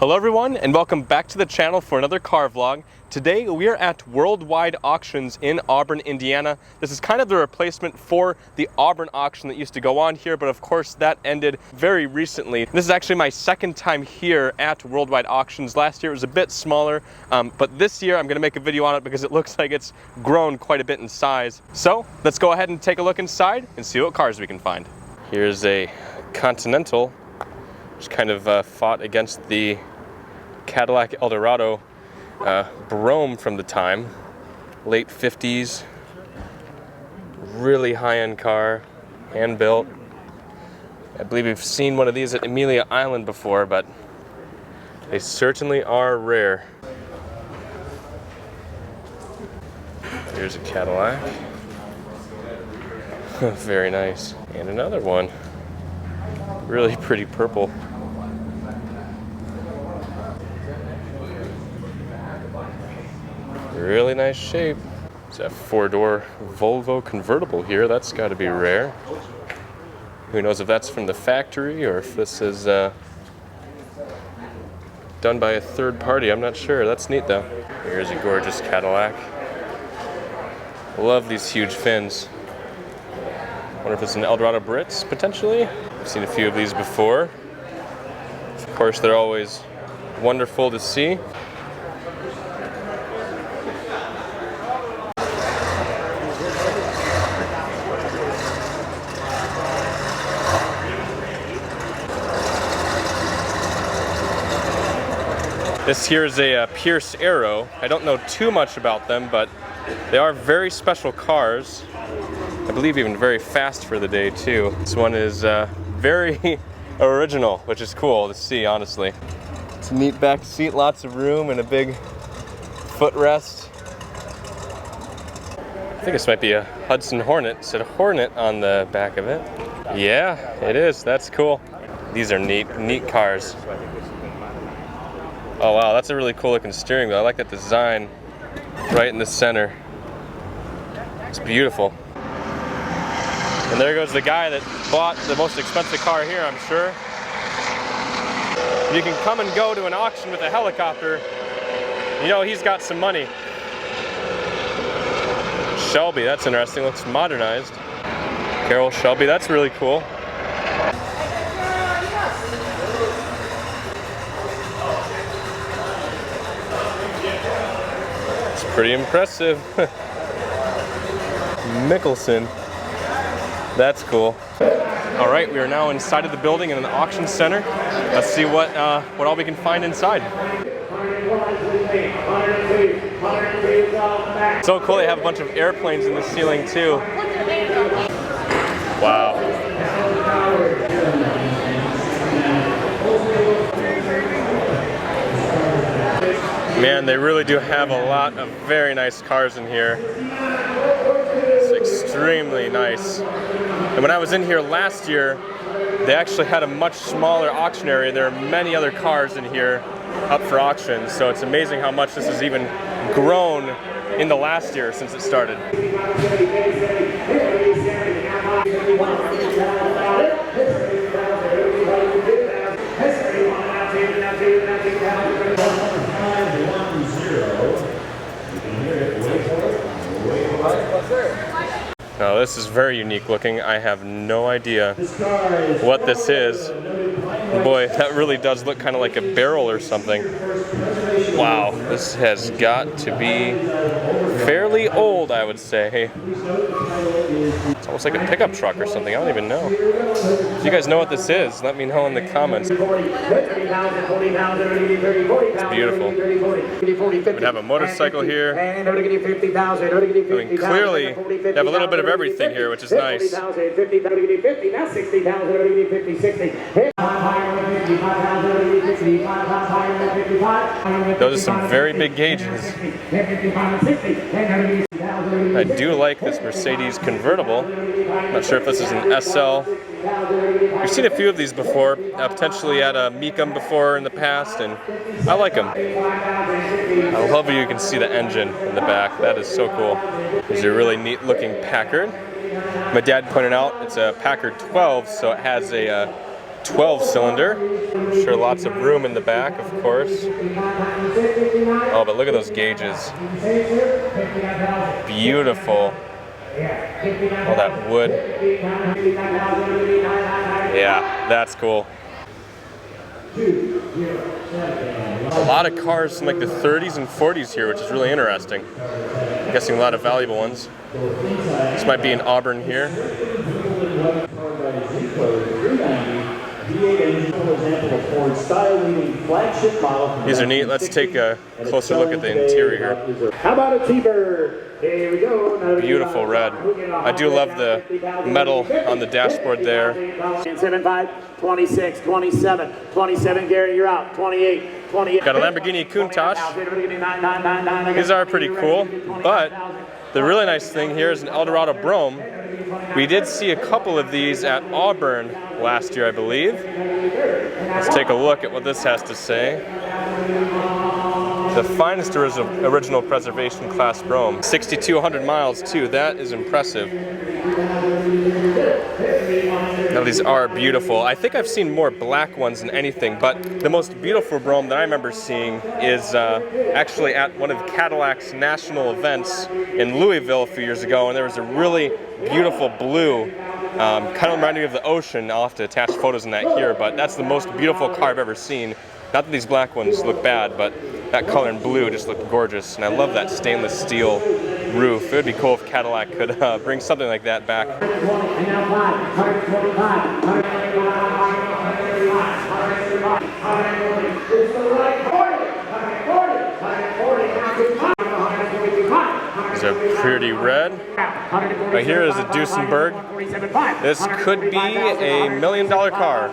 Hello everyone, and welcome back to the channel for another car vlog. Today we are at Worldwide Auctions in Auburn, Indiana. This is kind of the replacement for the Auburn auction that used to go on here, but of course that ended very recently. This is actually my second time here at Worldwide Auctions. Last year it was a bit smaller, but this year I'm going to make a video on it because it looks like it's grown quite a bit in size. So let's go ahead and take a look inside and see what cars we can find. Here's a Continental, which kind of fought against the Cadillac Eldorado Brougham from the time. Late 50s, really high-end car, hand-built. I believe we've seen one of these at Amelia Island before, but they certainly are rare. Here's a Cadillac. Very nice. And another one. Really pretty purple. Really nice shape. It's a four-door Volvo convertible here. That's got to be rare. Who knows if that's from the factory or if this is done by a third party. I'm not sure. That's neat though. Here's a gorgeous Cadillac. Love these huge fins. Wonder if it's an Eldorado Brits potentially. I've seen a few of these before. Of course, they're always wonderful to see. This here is a Pierce Arrow. I don't know too much about them, but they are very special cars. I believe even very fast for the day too. This one is very original, which is cool to see, honestly. It's a neat back seat, lots of room, and a big footrest. I think this might be a Hudson Hornet. It said Hornet on the back of it. Yeah, it is. That's cool. These are neat cars. Oh wow, that's a really cool looking steering wheel. I like that design right in the center. It's beautiful. And there goes the guy that bought the most expensive car here, I'm sure. You can come and go to an auction with a helicopter. You know he's got some money. Shelby, that's interesting. Looks modernized. Carroll Shelby, that's really cool. Pretty impressive. Mickelson. That's cool. All right, we are now inside of the building in an auction center. Let's see what all we can find inside. So cool, they have a bunch of airplanes in the ceiling too. Wow. Man, they really do have a lot of very nice cars in here. It's extremely nice. And when I was in here last year, they actually had a much smaller auction area. There are many other cars in here up for auction. So it's amazing how much this has even grown in the last year since it started. Now this is very unique looking. I have no idea what this is. Boy, that really does look kind of like a barrel or something. Wow, this has got to be fairly old, I would say. It's almost like a pickup truck or something. I don't even know. If you guys know what this is, let me know in the comments. It's beautiful. We have a motorcycle here. I mean, clearly, they have a little bit of everything here, which is nice. Those are some very big gauges. I do like this Mercedes convertible. Not sure if this is an SL. We've seen a few of these before, potentially at a Mecum before in the past, and I like them. I love how you can see the engine in the back. That is so cool. There's a really neat looking Packard. My dad pointed out it's a Packard 12, so it has a 12-cylinder. I'm sure lots of room in the back, of course. Oh, but look at those gauges. Beautiful. All that wood. Yeah, that's cool. A lot of cars from like the 30s and 40s here, which is really interesting. I'm guessing a lot of valuable ones. This might be an Auburn here. These are neat. Let's take a closer look at the interior. How about a T-Bird? Here we go. Beautiful red. I do love the metal on the dashboard there. 75, 26, 27, 27, Gary, you're out. 28, 28. Got a Lamborghini Countach. These are pretty cool, but the really nice thing here is an Eldorado Brougham. We did see a couple of these at Auburn last year, I believe. Let's take a look at what this has to say. The finest original preservation class Brougham. 6,200 miles too, that is impressive. Now these are beautiful. I think I've seen more black ones than anything, but the most beautiful Brougham that I remember seeing is actually at one of Cadillac's national events in Louisville a few years ago, and there was a really beautiful blue, kind of reminding me of the ocean. I'll have to attach photos in that here, but that's the most beautiful car I've ever seen. Not that these black ones look bad, but that color in blue just looked gorgeous, and I love that stainless steel roof. It would be cool if Cadillac could bring something like that back. These are pretty red. Right here is a Duesenberg. This could be a $1 million car.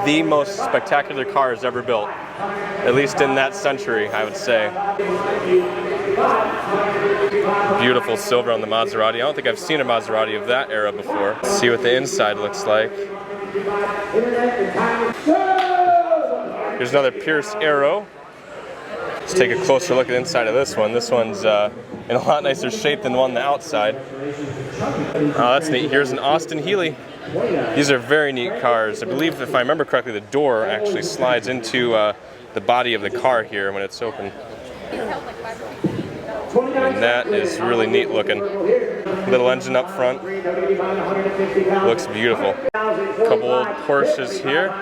The most spectacular cars ever built, at least in that century, I would say. Beautiful silver on the Maserati. I don't think I've seen a Maserati of that era before. Let's see what the inside looks like. Here's another Pierce Arrow. Let's take a closer look at the inside of this one. This one's in a lot nicer shape than the one on the outside. Oh, that's neat. Here's an Austin Healey. These are very neat cars. I believe, if I remember correctly, the door actually slides into the body of the car here when it's open. And that is really neat looking. Little engine up front. Looks beautiful. Couple old Porsches here.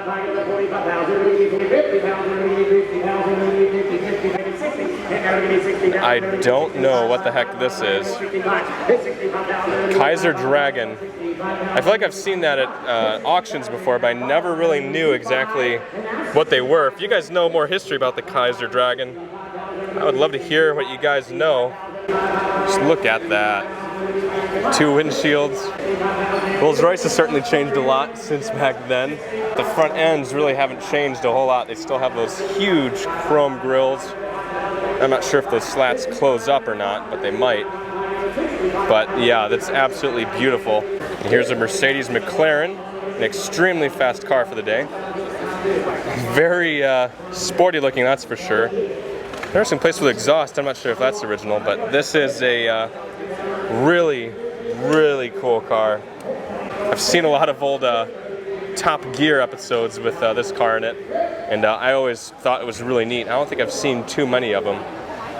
I don't know what the heck this is. Kaiser Dragon. I feel like I've seen that at auctions before, but I never really knew exactly what they were. If you guys know more history about the Kaiser Dragon, I would love to hear what you guys know. Just look at that. Two windshields. Rolls Royce has certainly changed a lot since back then. The front ends really haven't changed a whole lot. They still have those huge chrome grills. I'm not sure if those slats close up or not, but they might. But yeah, that's absolutely beautiful. And here's a Mercedes McLaren, an extremely fast car for the day. Very sporty looking, that's for sure. There's some place with exhaust. I'm not sure if that's original, but this is a really, really cool car. I've seen a lot of old Top Gear episodes with this car in it, and I always thought it was really neat. I don't think I've seen too many of them.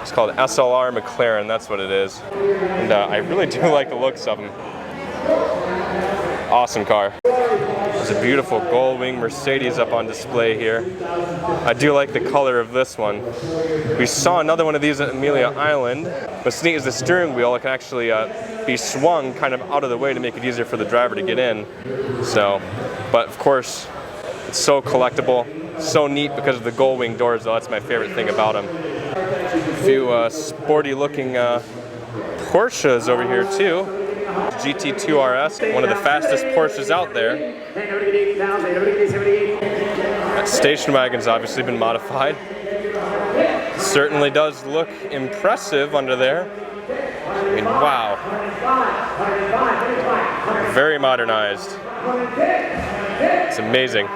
It's called Slr Mclaren, that's what it is. And I really do like the looks of them. Awesome car. There's a beautiful Gullwing Mercedes up on display here. I do like the color of this one. We saw another one of these at Amelia Island. What's neat is the steering wheel. It can actually be swung kind of out of the way to make it easier for the driver to get in. So, but of course, it's so collectible, so neat because of the Gullwing doors, though. That's my favorite thing about them. A few sporty looking Porsches over here too. GT2 RS, one of the fastest Porsches out there. That station wagon's obviously been modified. Certainly does look impressive under there. I mean, wow. Very modernized. It's amazing.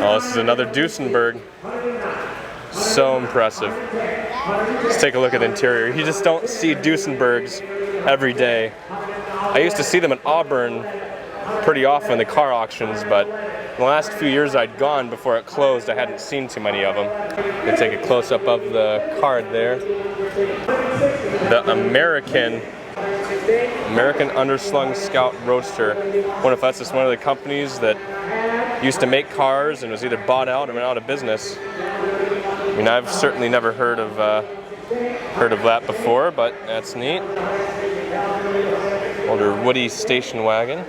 Oh, this is another Duesenberg. So impressive. Let's take a look at the interior. You just don't see Duesenbergs every day. I used to see them at Auburn pretty often, the car auctions, but in the last few years I'd gone before it closed, I hadn't seen too many of them. Let's take a close-up of the card there. The American Underslung Scout Roadster. I wonder if that's just one of the companies that used to make cars and was either bought out or went out of business. I mean, I've certainly never heard of that before, but that's neat. Older Woody station wagon.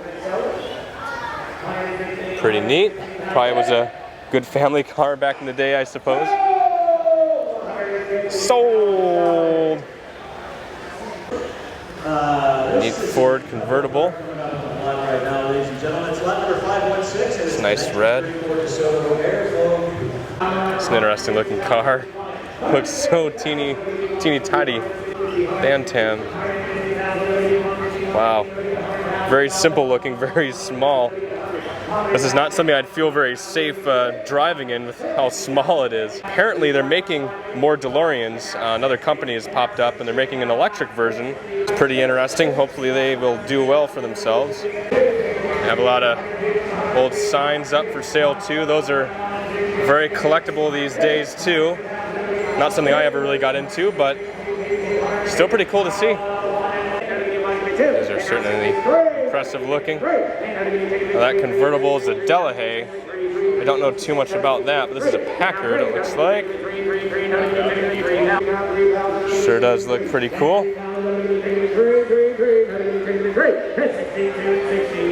Pretty neat. Probably was a good family car back in the day, I suppose. Sold! Neat Ford Convertible. It's nice red. It's an interesting looking car. Looks so teeny tiny. Bantam. Wow. Very simple looking, very small. This is not something I'd feel very safe driving in with how small it is. Apparently they're making more DeLoreans. Another company has popped up and they're making an electric version. It's pretty interesting. Hopefully they will do well for themselves. They have a lot of old signs up for sale too. Those are very collectible these days too. Not something I ever really got into, but still pretty cool to see. These are certainly impressive looking. Now that convertible is a Delahaye. I don't know too much about that, but this is a Packard, it looks like. Sure does look pretty cool.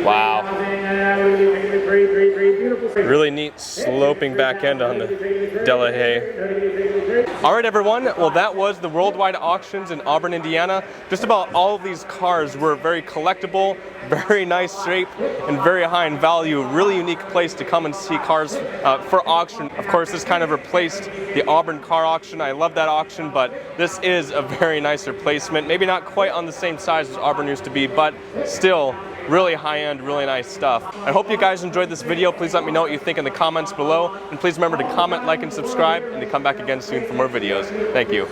Wow. Really neat sloping back end on the Delahaye. Alright everyone, well that was the Worldwide Auctions in Auburn, Indiana. Just about all of these cars were very collectible, very nice shape, and very high in value. Really unique place to come and see cars for auction. Of course, this kind of replaced the Auburn car auction. I love that auction, but this is a very nice replacement. Maybe not quite on the same size as Auburn used to be, but still really high-end, really nice stuff. I hope you guys enjoyed this video. Please let me know what you think in the comments below, and please remember to comment, like, and subscribe, and to come back again soon for more videos. Thank you.